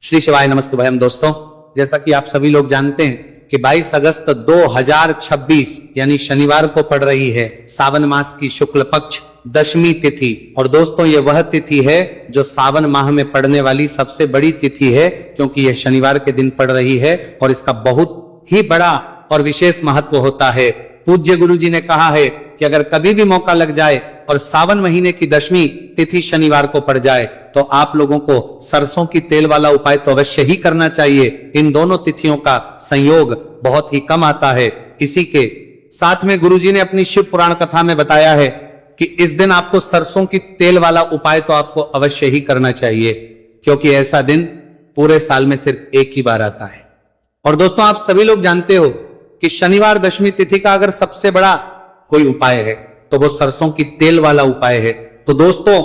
श्री शिवाय नमस्तुभयम। दोस्तों, जैसा कि आप सभी लोग जानते हैं कि 22 अगस्त 2026 यानी शनिवार को पड़ रही है सावन मास की शुक्ल पक्ष दशमी तिथि। और दोस्तों, ये वह तिथि है जो सावन माह में पड़ने वाली सबसे बड़ी तिथि है, क्योंकि यह शनिवार के दिन पड़ रही है और इसका बहुत ही बड़ा और विशेष महत्व होता है। पूज्य गुरु जी ने कहा है कि अगर कभी भी मौका लग जाए और सावन महीने की दशमी तिथि शनिवार को पड़ जाए तो आप लोगों को सरसों की तेल वाला उपाय तो अवश्य ही करना चाहिए। इन दोनों तिथियों का संयोग बहुत ही कम आता है। इसी के साथ में गुरुजी ने अपनी शिव पुराण कथा में बताया है कि इस दिन आपको सरसों की तेल वाला उपाय तो आपको अवश्य ही करना चाहिए, क्योंकि ऐसा दिन पूरे साल में सिर्फ एक ही बार आता है। और दोस्तों, आप सभी लोग जानते हो कि शनिवार दशमी तिथि का अगर सबसे बड़ा कोई उपाय है तो वो सरसों की तेल वाला उपाय है। तो दोस्तों,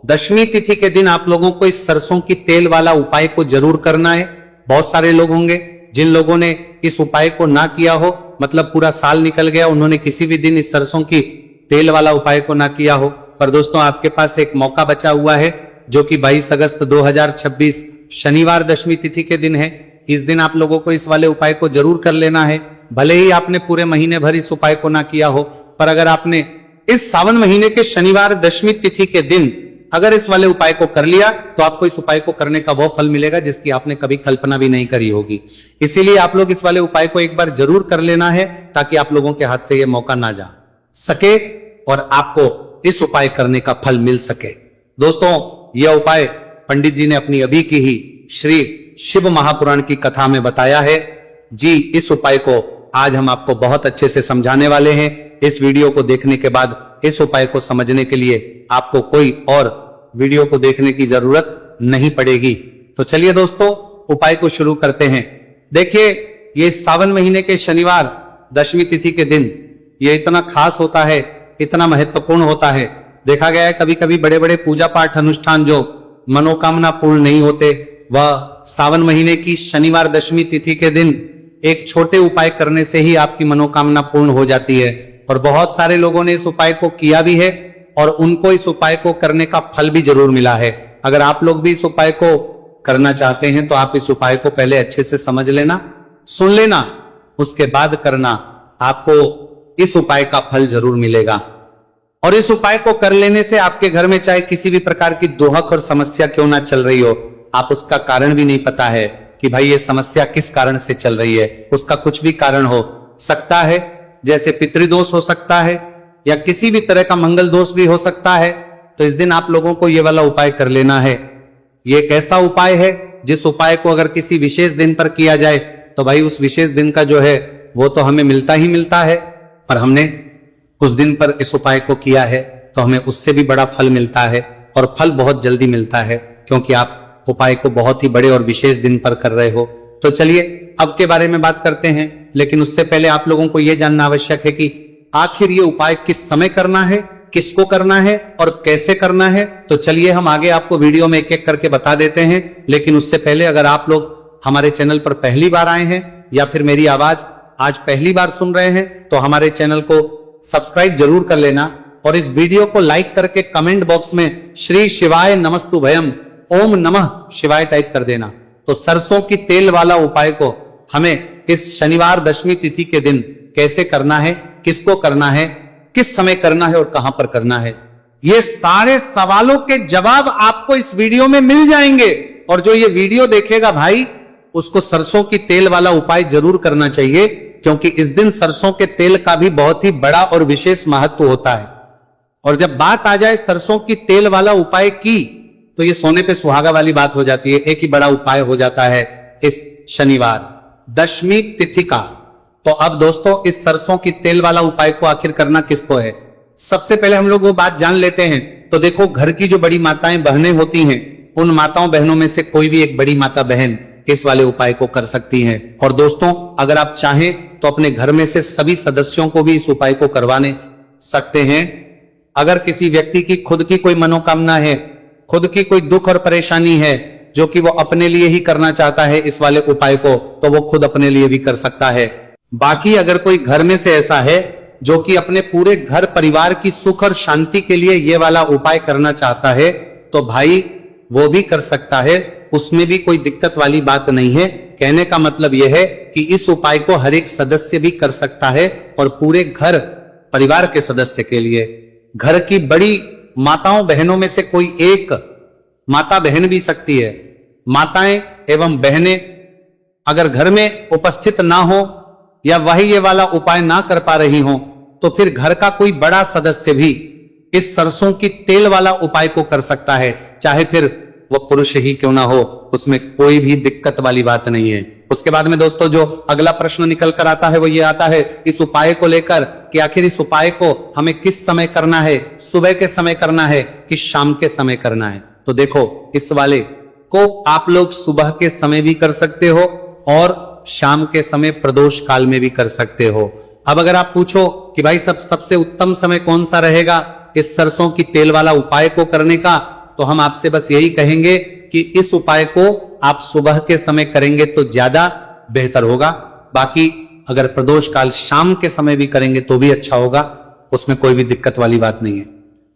दशमी तिथि के दिन आप लोगों को इस सरसों की तेल वाला उपाय को जरूर करना है। बहुत सारे लोग होंगे जिन लोगों ने इस उपाय को ना किया हो, मतलब पूरा साल निकल गया, उन्होंने किसी भी दिन इस सरसों की तेल वाला उपाय को ना किया हो। पर दोस्तों, आपके पास एक मौका बचा हुआ है जो कि 22 अगस्त 2026 शनिवार दशमी तिथि के दिन है। इस दिन आप लोगों को इस वाले उपाय को जरूर कर लेना है। भले ही आपने पूरे महीने भर इस उपाय को ना किया हो, पर अगर आपने इस सावन महीने के शनिवार दशमी तिथि के दिन अगर इस वाले उपाय को कर लिया तो आपको इस उपाय को करने का वो फल मिलेगा जिसकी आपने कभी कल्पना भी नहीं करी होगी। इसीलिए आप लोग इस वाले उपाय को एक बार जरूर कर लेना है, ताकि आप लोगों के हाथ से यह मौका ना जा सके और आपको इस उपाय करने का फल मिल सके। दोस्तों, यह उपाय पंडित जी ने अपनी अभी की ही श्री शिव महापुराण की कथा में बताया है जी। इस उपाय को आज हम आपको बहुत अच्छे से समझाने वाले हैं। इस वीडियो को देखने के बाद इस उपाय को समझने के लिए आपको कोई और वीडियो को देखने की जरूरत नहीं पड़ेगी। तो चलिए दोस्तों, उपाय को शुरू करते हैं। देखिए, ये सावन महीने के शनिवार दशमी तिथि के दिन ये इतना खास होता है, इतना महत्वपूर्ण होता है। देखा गया है कभी कभी बड़े बड़े पूजा पाठ अनुष्ठान जो मनोकामना पूर्ण नहीं होते, वह सावन महीने की शनिवार दशमी तिथि के दिन एक छोटे उपाय करने से ही आपकी मनोकामना पूर्ण हो जाती है। और बहुत सारे लोगों ने इस उपाय को किया भी है और उनको इस उपाय को करने का फल भी जरूर मिला है। अगर आप लोग भी इस उपाय को करना चाहते हैं तो आप इस उपाय को पहले अच्छे से समझ लेना, सुन लेना, उसके बाद करना। आपको इस उपाय का फल जरूर मिलेगा। और इस उपाय को कर लेने से आपके घर में चाहे किसी भी प्रकार की दोहक और समस्या क्यों ना चल रही हो, आप उसका कारण भी नहीं पता है कि भाई ये समस्या किस कारण से चल रही है, उसका कुछ भी कारण हो सकता है, जैसे पितृदोष हो सकता है या किसी भी तरह का मंगल दोष भी हो सकता है। तो इस दिन आप लोगों को ये वाला उपाय कर लेना है। ये एक ऐसा उपाय है जिस उपाय को अगर किसी विशेष दिन पर किया जाए तो भाई उस विशेष दिन का जो है वो तो हमें मिलता ही मिलता है, पर हमने उस दिन पर इस उपाय को किया है तो हमें उससे भी बड़ा फल मिलता है, और फल बहुत जल्दी मिलता है, क्योंकि आप उपाय को बहुत ही बड़े और विशेष दिन पर कर रहे हो। तो चलिए अब के बारे में बात करते हैं, लेकिन उससे पहले आप लोगों को यह जानना आवश्यक है कि आखिर ये उपाय किस समय करना है, किसको करना है और कैसे करना है। तो चलिए हम आगे आपको वीडियो में एक एक करके बता देते हैं। लेकिन उससे पहले अगर आप लोग हमारे चैनल पर पहली बार आए हैं या फिर मेरी आवाज आज पहली बार सुन रहे हैं तो हमारे चैनल को सब्सक्राइब जरूर कर लेना और इस वीडियो को लाइक करके कमेंट बॉक्स में श्री शिवाय नमस्तुभयम ओम नमः शिवाय टाइप कर देना। तो सरसों की तेल वाला उपाय को हमें इस शनिवार दशमी तिथि के दिन कैसे करना है, किसको करना है, किस समय करना है और कहां पर करना है, ये सारे सवालों के जवाब आपको इस वीडियो में मिल जाएंगे। और जो ये वीडियो देखेगा भाई, उसको सरसों की तेल वाला उपाय जरूर करना चाहिए, क्योंकि इस दिन सरसों के तेल का भी बहुत ही बड़ा और विशेष महत्व होता है। और जब बात आ जाए सरसों की तेल वाला उपाय की, तो ये सोने पे सुहागा वाली बात हो जाती है। एक ही बड़ा उपाय हो जाता है इस शनिवार दशमी तिथि का। तो अब दोस्तों, इस सरसों की तेल वाला उपाय को आखिर करना किसको है, सबसे पहले हम लोग वो बात जान लेते हैं। तो देखो, घर की जो बड़ी माताएं बहनें होती हैं, उन माताओं बहनों में से कोई भी एक बड़ी माता बहन इस वाले उपाय को कर सकती हैं। और दोस्तों, अगर आप चाहें तो अपने घर में से सभी सदस्यों को भी इस उपाय को करवाने सकते हैं। अगर किसी व्यक्ति की खुद की कोई मनोकामना है, खुद की कोई दुख और परेशानी है जो कि वो अपने लिए ही करना चाहता है इस वाले उपाय को, तो वो खुद अपने लिए भी कर सकता है। बाकी अगर कोई घर में से ऐसा है जो कि अपने पूरे घर परिवार की सुख और शांति के लिए ये वाला उपाय करना चाहता है, तो भाई वो भी कर सकता है। उसमें भी कोई दिक्कत वाली बात नहीं है। कहने का मतलब यह है कि इस उपाय को हर एक सदस्य भी कर सकता है और पूरे घर परिवार के सदस्य के लिए, घर की बड़ी माताओं बहनों में से कोई एक माता बहन भी सकती है। माताएं एवं बहनें अगर घर में उपस्थित ना हो या वही ये वाला उपाय ना कर पा रही हो, तो फिर घर का कोई बड़ा सदस्य भी इस सरसों की तेल वाला उपाय को कर सकता है, चाहे फिर वो पुरुष ही क्यों ना हो, उसमें कोई भी दिक्कत वाली बात नहीं है। उसके बाद में दोस्तों जो अगला प्रश्न निकल कर आता है वो ये आता है इस उपाय को लेकर कि आखिर इस उपाय को हमें किस समय करना है, सुबह के समय करना है कि शाम के समय करना है। तो देखो, इस वाले को आप लोग सुबह के समय भी कर सकते हो और शाम के समय प्रदोष काल में भी कर सकते हो। अब अगर आप पूछो कि भाई सबसे उत्तम समय कौन सा रहेगा इस सरसों की तेल वाला उपाय को करने का, तो हम आपसे बस यही कहेंगे कि इस उपाय को आप सुबह के समय करेंगे तो ज्यादा बेहतर होगा। बाकी अगर प्रदोष काल शाम के समय भी करेंगे तो भी अच्छा होगा, उसमें कोई भी दिक्कत वाली बात नहीं है।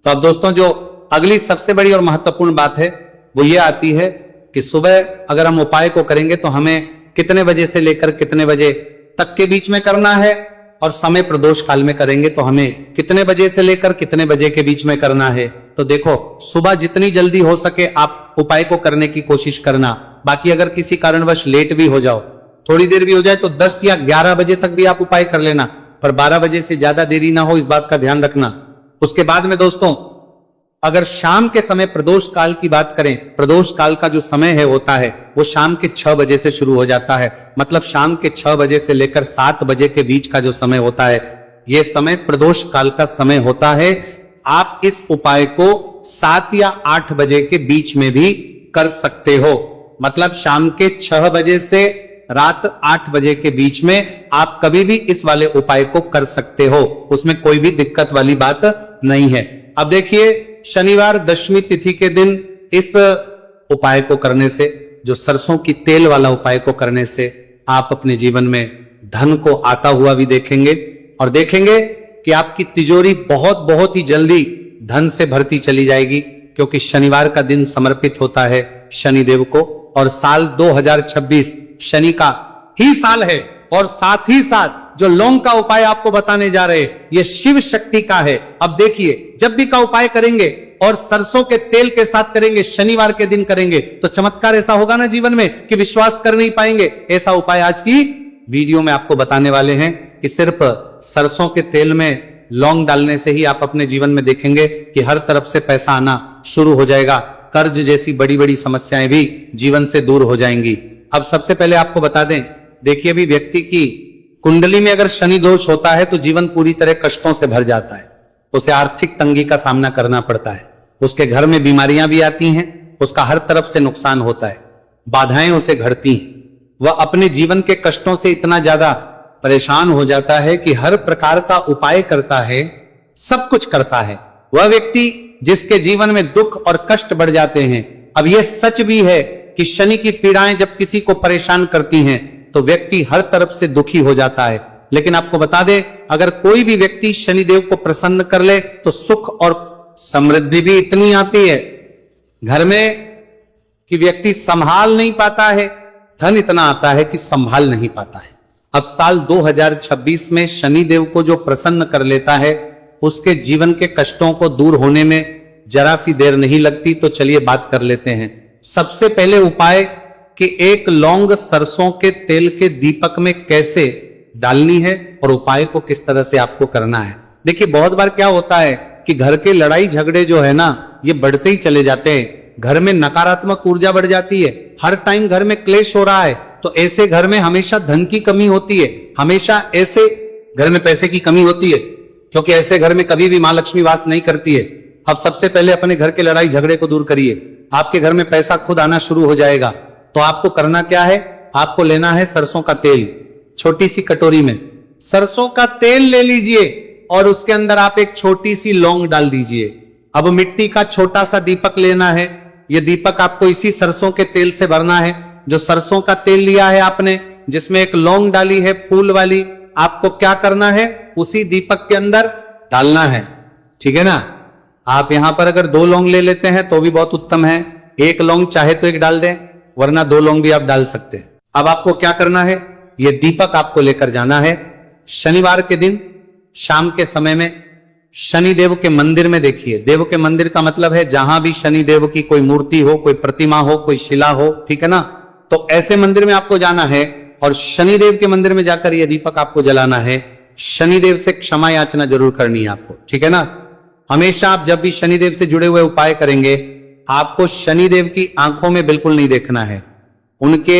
तो अब दोस्तों जो अगली सबसे बड़ी और महत्वपूर्ण बात है वो ये आती है कि सुबह अगर हम उपाय को करेंगे तो हमें कितने बजे से लेकर कितने बजे तक के बीच में करना है, और समय प्रदोष काल में करेंगे तो हमें कितने बजे से लेकर कितने बजे के बीच में करना है। तो देखो, सुबह जितनी जल्दी हो सके आप उपाय को करने की कोशिश करना। बाकी अगर किसी कारणवश लेट भी हो जाओ, थोड़ी देर भी हो जाए, तो 10 या 11 बजे तक भी आप उपाय कर लेना, पर 12 बजे से ज्यादा देरी ना हो, इस बात का ध्यान रखना। उसके बाद में दोस्तों अगर शाम के समय प्रदोष काल की बात करें, प्रदोष काल का जो समय है होता है वो शाम के 6 बजे से शुरू हो जाता है। मतलब शाम के 6 बजे से लेकर 7 बजे के बीच का जो समय होता है, यह समय प्रदोष काल का समय होता है। आप इस उपाय को 7 या 8 बजे के बीच में भी कर सकते हो। मतलब शाम के 6 बजे से रात 8 बजे के बीच में आप कभी भी इस वाले उपाय को कर सकते हो, उसमें कोई भी दिक्कत वाली बात नहीं है। अब देखिए, शनिवार दशमी तिथि के दिन इस उपाय को करने से, जो सरसों की तेल वाला उपाय को करने से, आप अपने जीवन में धन को आता हुआ भी देखेंगे और देखेंगे कि आपकी तिजोरी बहुत बहुत ही जल्दी धन से भरती चली जाएगी, क्योंकि शनिवार का दिन समर्पित होता है शनिदेव को और साल 2026 शनि का ही साल है। और साथ ही साथ जो लौंग का उपाय आपको बताने जा रहे हैं ये शिव शक्ति का है। अब देखिए, जब भी का उपाय करेंगे और सरसों के तेल के साथ करेंगे, शनिवार के दिन करेंगे, तो चमत्कार ऐसा होगा ना जीवन में कि विश्वास कर नहीं पाएंगे। ऐसा उपाय आज की वीडियो में आपको बताने वाले हैं कि सिर्फ सरसों के तेल में लौंग डालने से ही आप अपने जीवन में देखेंगे कि हर तरफ से पैसा आना शुरू हो जाएगा, कर्ज जैसी बड़ी बड़ी समस्याएं भी जीवन से दूर हो जाएंगी। अब सबसे पहले आपको बता दें, देखिए अभी व्यक्ति की कुंडली में अगर शनि दोष होता है तो जीवन पूरी तरह कष्टों से भर जाता है, उसे आर्थिक तंगी का सामना करना पड़ता है, उसके घर में बीमारियां भी आती हैं, उसका हर तरफ से नुकसान होता है, बाधाएं उसे घड़ती हैं, वह अपने जीवन के कष्टों से इतना ज्यादा परेशान हो जाता है कि हर प्रकार का उपाय करता है, सब कुछ करता है। वह व्यक्ति जिसके जीवन में दुख और कष्ट बढ़ जाते हैं। अब यह सच भी है कि शनि की पीड़ाएं जब किसी को परेशान करती हैं तो व्यक्ति हर तरफ से दुखी हो जाता है। लेकिन आपको बता दें, अगर कोई भी व्यक्ति शनिदेव को प्रसन्न कर ले तो सुख और समृद्धि भी इतनी आती है घर में कि व्यक्ति संभाल नहीं पाता है, धन इतना आता है कि संभाल नहीं पाता है। अब साल 2026 में शनिदेव को जो प्रसन्न कर लेता है उसके जीवन के कष्टों को दूर होने में जरा सी देर नहीं लगती। तो चलिए बात कर लेते हैं। सबसे पहले उपाय कि एक लौंग सरसों के तेल के दीपक में कैसे डालनी है और उपाय को किस तरह से आपको करना है। देखिए, बहुत बार क्या होता है कि घर के लड़ाई झगड़े जो है ना, ये बढ़ते ही चले जाते हैं, घर में नकारात्मक ऊर्जा बढ़ जाती है, हर टाइम घर में क्लेश हो रहा है, तो ऐसे घर में हमेशा धन की कमी होती है, हमेशा ऐसे घर में पैसे की कमी होती है, क्योंकि ऐसे घर में कभी भी मां लक्ष्मी वास नहीं करती है। अब सबसे पहले अपने घर के लड़ाई झगड़े को दूर करिए, आपके घर में पैसा खुद आना शुरू हो जाएगा। तो आपको करना क्या है, आपको लेना है सरसों का तेल, छोटी सी कटोरी में सरसों का तेल ले लीजिए और उसके अंदर आप एक छोटी सी लौंग डाल दीजिए। अब मिट्टी का छोटा सा दीपक लेना है, यह दीपक आपको इसी सरसों के तेल से भरना है। जो सरसों का तेल लिया है आपने, जिसमें एक लौंग डाली है फूल वाली, आपको क्या करना है, उसी दीपक के अंदर डालना है। ठीक है ना। आप यहां पर अगर 2 लौंग ले लेते हैं तो भी बहुत उत्तम है, 1 लौंग चाहे तो 1 डाल दें, वरना 2 लौंग भी आप डाल सकते हैं। अब आपको क्या करना है, ये दीपक आपको लेकर जाना है शनिवार के दिन शाम के समय में शनिदेव के मंदिर में। देखिए, देव के मंदिर का मतलब है जहां भी शनिदेव की कोई मूर्ति हो, कोई प्रतिमा हो, कोई शिला हो, ठीक है ना, तो ऐसे मंदिर में आपको जाना है और शनिदेव के मंदिर में जाकर यह दीपक आपको जलाना है। शनिदेव से क्षमा याचना जरूर करनी है आपको, ठीक है ना। हमेशा आप जब भी शनिदेव से जुड़े हुए उपाय करेंगे, आपको शनिदेव की आंखों में बिल्कुल नहीं देखना है, उनके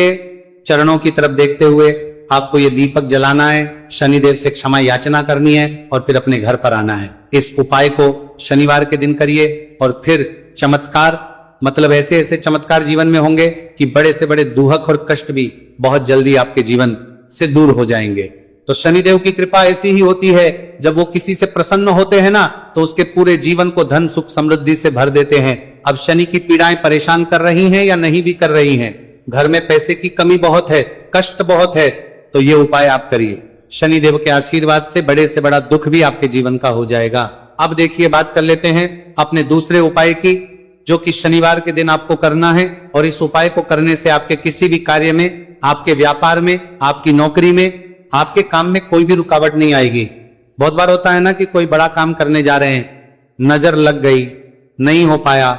चरणों की तरफ देखते हुए आपको ये दीपक जलाना है, शनिदेव से क्षमा याचना करनी है और फिर अपने घर पर आना है। इस उपाय को शनिवार के दिन करिए और फिर चमत्कार, मतलब ऐसे ऐसे चमत्कार जीवन में होंगे कि बड़े से बड़े दुहक और कष्ट भी बहुत जल्दी आपके जीवन से दूर हो जाएंगे। तो शनिदेव की कृपा ऐसी ही होती है, जब वो किसी से प्रसन्न होते हैं ना, तो उसके पूरे जीवन को धन सुख समृद्धि से भर देते हैं। अब शनि की पीड़ाएं परेशान कर रही हैं या नहीं भी कर रही हैं, घर में पैसे की कमी बहुत है, कष्ट बहुत है, तो ये उपाय आप करिए। शनिदेव के आशीर्वाद से बड़े से बड़ा दुख भी आपके जीवन का हो जाएगा। अब देखिए, बात कर लेते हैं अपने दूसरे उपाय की, जो कि शनिवार के दिन आपको करना है। और इस उपाय को करने से आपके किसी भी कार्य में, आपके व्यापार में, आपकी नौकरी में, आपके काम में कोई भी रुकावट नहीं आएगी। बहुत बार होता है ना कि कोई बड़ा काम करने जा रहे हैं, नजर लग गई, नहीं हो पाया,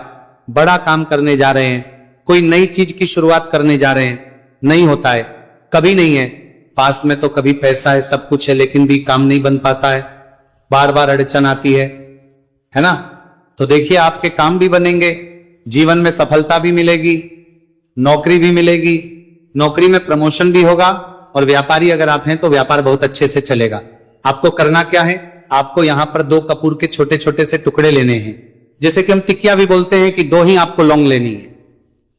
बड़ा काम करने जा रहे हैं, कोई नई चीज की शुरुआत करने जा रहे हैं, नहीं होता है, कभी नहीं है, पास में तो कभी पैसा है, सब कुछ है, लेकिन भी काम नहीं बन पाता है, बार बार अड़चन आती है ना। तो देखिए, आपके काम भी बनेंगे, जीवन में सफलता भी मिलेगी, नौकरी भी मिलेगी, नौकरी में प्रमोशन भी होगा, और व्यापारी अगर आप हैं तो व्यापार बहुत अच्छे से चलेगा। आपको करना क्या है, आपको यहां पर 2 कपूर के छोटे छोटे से टुकड़े लेने हैं, जैसे कि हम टिकिया भी बोलते हैं कि 2 ही आपको लौंग लेनी है।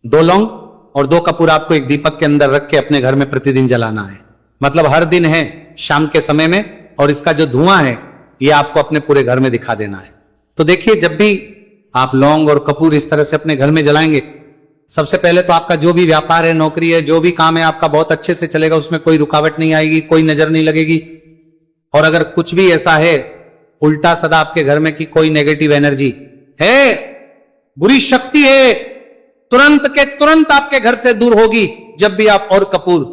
2 लौंग और 2 कपूर आपको एक दीपक के अंदर रख के अपने घर में प्रतिदिन जलाना है, मतलब हर दिन है शाम के समय में, और इसका जो धुआं है ये आपको अपने पूरे घर में दिखा देना है। तो देखिए, जब भी आप लौंग और कपूर इस तरह से अपने घर में जलाएंगे, सबसे पहले तो आपका जो भी व्यापार है, नौकरी है, जो भी काम है आपका बहुत अच्छे से चलेगा, उसमें कोई रुकावट नहीं आएगी, कोई नजर नहीं लगेगी। और अगर कुछ भी ऐसा है उल्टा सदा आपके घर में कि कोई नेगेटिव एनर्जी है, बुरी शक्ति है, तुरंत के तुरंत आपके घर से दूर होगी। जब भी आप और कपूर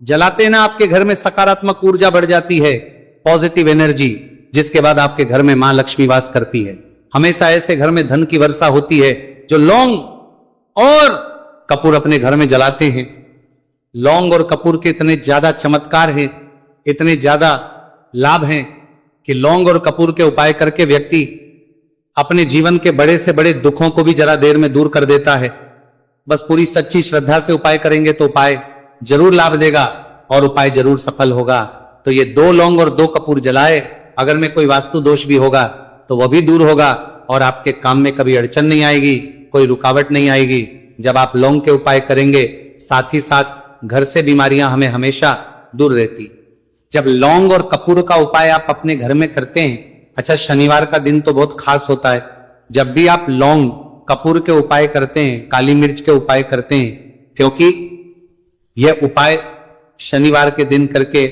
जलाते हैं ना, आपके घर में सकारात्मक ऊर्जा बढ़ जाती है, पॉजिटिव एनर्जी, जिसके बाद आपके घर में मां लक्ष्मी वास करती है। हमेशा ऐसे घर में धन की वर्षा होती है जो लौंग और कपूर अपने घर में जलाते हैं। लौंग और कपूर के इतने ज्यादा चमत्कार हैं, इतने ज्यादा लाभ हैं कि लौंग और कपूर के उपाय करके व्यक्ति अपने जीवन के बड़े से बड़े दुखों को भी जरा देर में दूर कर देता है। बस पूरी सच्ची श्रद्धा से उपाय करेंगे तो उपाय जरूर लाभ देगा और उपाय जरूर सफल होगा। तो ये 2 लौंग और 2 कपूर जलाए, अगर में कोई वास्तु दोष भी होगा तो वह भी दूर होगा और आपके काम में कभी अड़चन नहीं आएगी, कोई रुकावट नहीं आएगी। जब आप लौंग के उपाय करेंगे, साथ ही साथ घर से बीमारियां हमें हमेशा दूर रहती। जब लौंग और कपूर का उपाय आप अपने घर में करते हैं, अच्छा शनिवार का दिन तो बहुत खास होता है, जब भी आप लौंग कपूर के उपाय करते हैं, काली मिर्च के उपाय करते हैं, क्योंकि यह उपाय शनिवार के दिन करके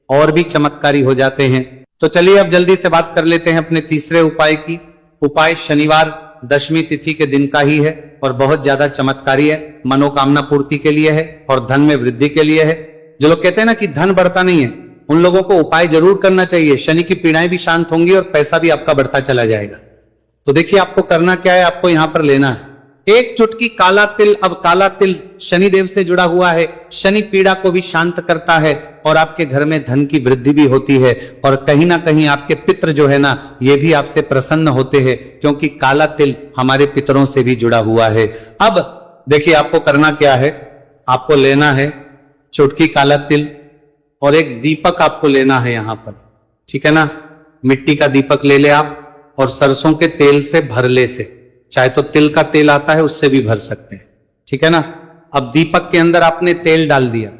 और भी चमत्कारी हो जाते हैं। तो चलिए अब जल्दी से बात कर लेते हैं अपने तीसरे उपाय की। उपाय शनिवार दशमी तिथि के दिन का ही है और बहुत ज्यादा चमत्कारी है, मनोकामना पूर्ति के लिए है और धन में वृद्धि के लिए है। जो लोग कहते हैं ना कि धन बढ़ता नहीं है, उन लोगों को उपाय जरूर करना चाहिए। शनि की पीड़ाएं भी शांत होंगी और पैसा भी आपका बढ़ता चला जाएगा। तो देखिए, आपको करना क्या है, आपको यहां पर लेना है 1 चुटकी काला तिल। अब काला तिल शनिदेव से जुड़ा हुआ है, शनि पीड़ा को भी शांत करता है और आपके घर में धन की वृद्धि भी होती है और कहीं ना कहीं आपके पितृ जो है ना, ये भी आपसे प्रसन्न होते हैं, क्योंकि काला तिल हमारे पितरों से भी जुड़ा हुआ है। अब देखिए, आपको करना क्या है, आपको लेना है चुटकी काला तिल और एक दीपक आपको लेना है यहां पर, ठीक है ना। मिट्टी का दीपक ले ले आप और सरसों के तेल से भरले से, चाहे तो तिल का तेल आता है उससे भी भर सकते हैं, ठीक है ना। अब दीपक के अंदर आपने तेल डाल दिया,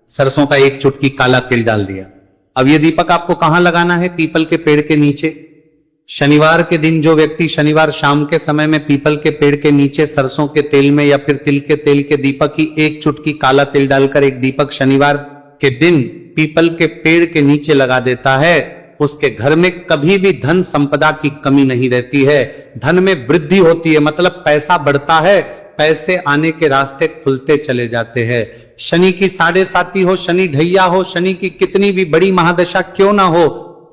सरसों का 1 चुटकी काला तिल डाल दिया। अब ये दीपक आपको कहां लगाना है, पीपल के पेड़ के नीचे। शनिवार के दिन जो व्यक्ति शनिवार शाम के समय में पीपल के पेड़ के नीचे सरसों के तेल में या फिर तिल के तेल के दीपक ही 1 चुटकी काला तिल डालकर एक दीपक शनिवार के दिन पीपल के पेड़ के नीचे लगा देता है, उसके घर में कभी भी धन संपदा की कमी नहीं रहती है, धन में वृद्धि होती है, मतलब पैसा बढ़ता है, पैसे आने के रास्ते खुलते चले जाते हैं। शनि की 7.5 हो, शनि ढैया हो, शनि की कितनी भी बड़ी महादशा क्यों ना हो,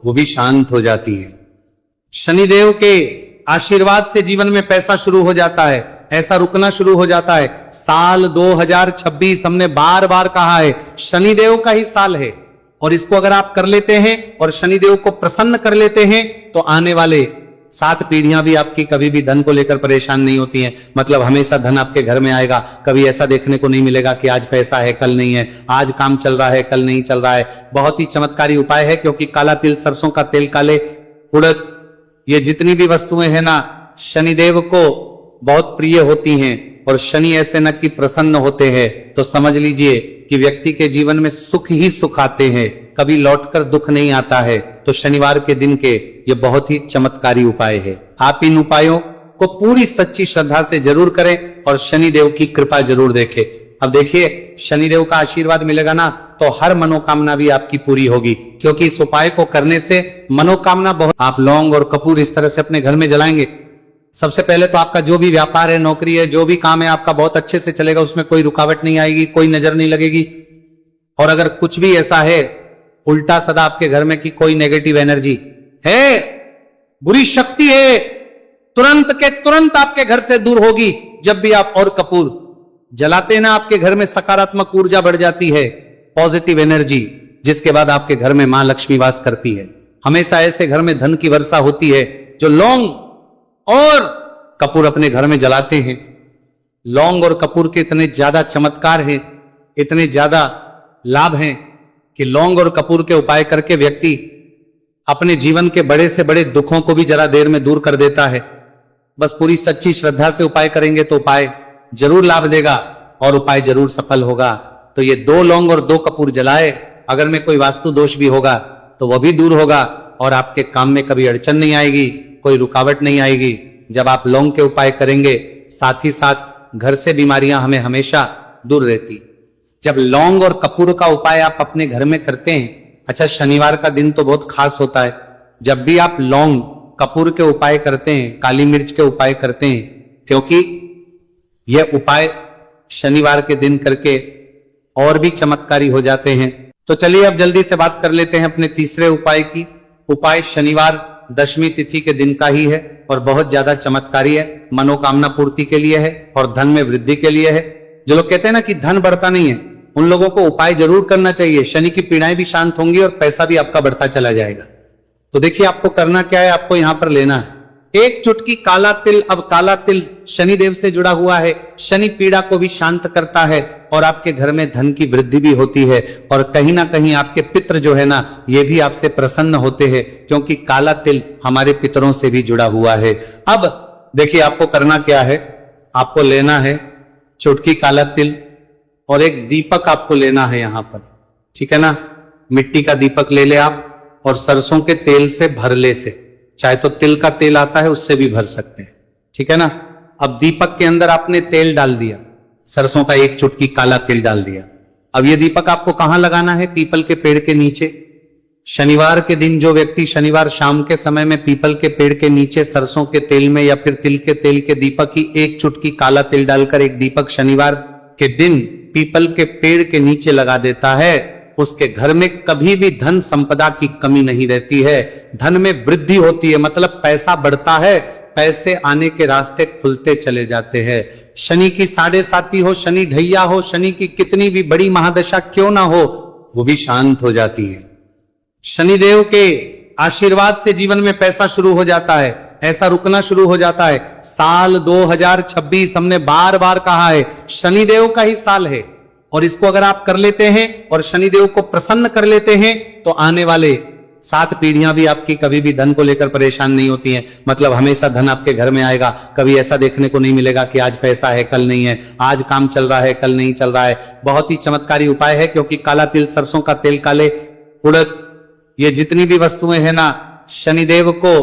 वो भी शांत हो जाती है। शनिदेव के आशीर्वाद से जीवन में पैसा शुरू हो जाता है, ऐसा रुकना शुरू हो जाता है। साल 2026 हमने बार बार कहा है, शनिदेव का ही साल है, और इसको अगर आप कर लेते हैं और शनिदेव को प्रसन्न कर लेते हैं तो आने वाले 7 पीढ़ियां भी आपकी कभी भी धन को लेकर परेशान नहीं होती हैं। मतलब हमेशा धन आपके घर में आएगा। कभी ऐसा देखने को नहीं मिलेगा कि आज पैसा है कल नहीं है, आज काम चल रहा है कल नहीं चल रहा है। बहुत ही चमत्कारी उपाय है, क्योंकि काला तिल, सरसों का तेल, काले उड़द, ये जितनी भी वस्तुएं हैं ना, शनिदेव को बहुत प्रिय होती हैं। और शनि ऐसे न कि प्रसन्न होते हैं तो समझ लीजिए कि व्यक्ति के जीवन में सुख ही सुख आते हैं, कभी लौटकर दुख नहीं आता है। तो शनिवार के दिन के ये बहुत ही चमत्कारी उपाय है। आप इन उपायों को पूरी सच्ची श्रद्धा से जरूर करें और शनिदेव की कृपा जरूर देखें। अब देखिए, शनिदेव का आशीर्वाद मिलेगा ना तो हर मनोकामना भी आपकी पूरी होगी, क्योंकि इस उपाय को करने से मनोकामना बहुत। आप लौंग और कपूर इस तरह से अपने घर में जलाएंगे, सबसे पहले तो आपका जो भी व्यापार है, नौकरी है, जो भी काम है आपका बहुत अच्छे से चलेगा, उसमें कोई रुकावट नहीं आएगी, कोई नजर नहीं लगेगी। और अगर कुछ भी ऐसा है उल्टा सदा आपके घर में कि कोई नेगेटिव एनर्जी है, बुरी शक्ति है, तुरंत के तुरंत आपके घर से दूर होगी। जब भी आप और कपूर जलाते हैं ना, आपके घर में सकारात्मक ऊर्जा बढ़ जाती है, पॉजिटिव एनर्जी, जिसके बाद आपके घर में मां लक्ष्मी वास करती है। हमेशा ऐसे घर में धन की वर्षा होती है जो लौंग और कपूर अपने घर में जलाते हैं। लौंग और कपूर के इतने ज्यादा चमत्कार हैं, इतने ज्यादा लाभ हैं कि लौंग और कपूर के उपाय करके व्यक्ति अपने जीवन के बड़े से बड़े दुखों को भी जरा देर में दूर कर देता है। बस पूरी सच्ची श्रद्धा से उपाय करेंगे तो उपाय जरूर लाभ देगा और उपाय जरूर सफल होगा। तो ये 2 लौंग और 2 कपूर जलाए, अगर में कोई वास्तु दोष भी होगा तो वह भी दूर होगा और आपके काम में कभी अड़चन नहीं आएगी, कोई रुकावट नहीं आएगी। जब आप लौंग के उपाय करेंगे, साथ ही साथ घर से बीमारियां हमें हमेशा दूर रहती। जब लौंग और कपूर का उपाय आप अपने घर में करते हैं, अच्छा शनिवार का दिन तो बहुत खास होता है। जब भी आप लौंग कपूर के उपाय करते हैं, काली मिर्च के उपाय करते हैं, क्योंकि यह उपाय शनिवार के दिन करके और भी चमत्कारी हो जाते हैं। तो चलिए अब जल्दी से बात कर लेते हैं अपने तीसरे उपाय की। उपाय शनिवार दशमी तिथि के दिन का ही है और बहुत ज्यादा चमत्कारी है, मनोकामना पूर्ति के लिए है और धन में वृद्धि के लिए है। जो लोग कहते हैं ना कि धन बढ़ता नहीं है, उन लोगों को उपाय जरूर करना चाहिए। शनि की पीड़ाएं भी शांत होंगी और पैसा भी आपका बढ़ता चला जाएगा। तो देखिए आपको करना क्या है, आपको यहां पर लेना है 1 चुटकी काला तिल। अब काला तिल शनिदेव से जुड़ा हुआ है, शनि पीड़ा को भी शांत करता है और आपके घर में धन की वृद्धि भी होती है। और कहीं ना कहीं आपके पितृ जो है ना, ये भी आपसे प्रसन्न होते हैं, क्योंकि काला तिल हमारे पितरों से भी जुड़ा हुआ है। अब देखिए आपको करना क्या है, आपको लेना है चुटकी काला तिल और एक दीपक आपको लेना है यहां पर, ठीक है ना। मिट्टी का दीपक ले ले आप और सरसों के तेल से भरले से, चाहे तो तिल का तेल आता है उससे भी भर सकते हैं, ठीक है ना। अब दीपक के अंदर आपने तेल डाल दिया, सरसों का 1 चुटकी काला तिल डाल दिया। अब यह दीपक आपको कहां लगाना है, पीपल के पेड़ के नीचे। शनिवार के दिन जो व्यक्ति शनिवार शाम के समय में पीपल के पेड़ के नीचे सरसों के तेल में या फिर तिल के तेल के दीपक ही 1 चुटकी काला तिल डालकर एक दीपक शनिवार के दिन पीपल के पेड़ के नीचे लगा देता है, उसके घर में कभी भी धन संपदा की कमी नहीं रहती है, धन में वृद्धि होती है, मतलब पैसा बढ़ता है, पैसे आने के रास्ते खुलते चले जाते हैं। शनि की 7.5 हो, शनि ढैया हो, शनि की कितनी भी बड़ी महादशा क्यों ना हो, वो भी शांत हो जाती है। शनिदेव के आशीर्वाद से जीवन में पैसा शुरू हो जाता है, ऐसा रुकना शुरू हो जाता है। साल 2026 हमने बार बार कहा है, शनिदेव का ही साल है, और इसको अगर आप कर लेते हैं और शनिदेव को प्रसन्न कर लेते हैं तो आने वाले 7 पीढ़ियां भी आपकी कभी भी धन को लेकर परेशान नहीं होती हैं। मतलब हमेशा धन आपके घर में आएगा, कभी ऐसा देखने को नहीं मिलेगा कि आज पैसा है कल नहीं है, आज काम चल रहा है कल नहीं चल रहा है। बहुत ही चमत्कारी उपाय है, क्योंकि काला तिल, सरसों का तेल, काले उड़द, ये जितनी भी वस्तुएं हैं ना, शनिदेव को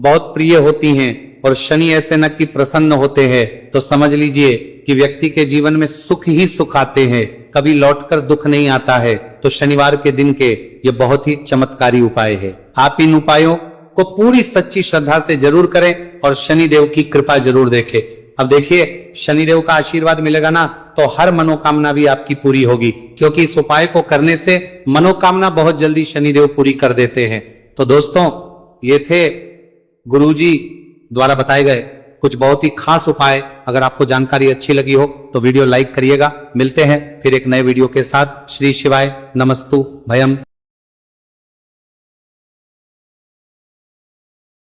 बहुत प्रिय होती हैं। और शनि ऐसे न कि प्रसन्न होते हैं तो समझ लीजिए कि व्यक्ति के जीवन में सुख ही सुख आते हैं, कभी लौटकर दुख नहीं आता है। तो शनिवार के दिन के ये बहुत ही चमत्कारी उपाय है। आप इन उपायों को पूरी सच्ची श्रद्धा से जरूर करें और शनिदेव की कृपा जरूर देखें। अब देखिए शनिदेव का आशीर्वाद मिलेगा ना तो हर मनोकामना भी आपकी पूरी होगी, क्योंकि इस उपाय को करने से मनोकामना बहुत जल्दी शनिदेव पूरी कर देते हैं। तो दोस्तों ये थे गुरुजी द्वारा बताए गए कुछ बहुत ही खास उपाय। अगर आपको जानकारी अच्छी लगी हो तो वीडियो लाइक करिएगा। मिलते हैं फिर एक नए वीडियो के साथ। श्री शिवाय नमस्तु भयम।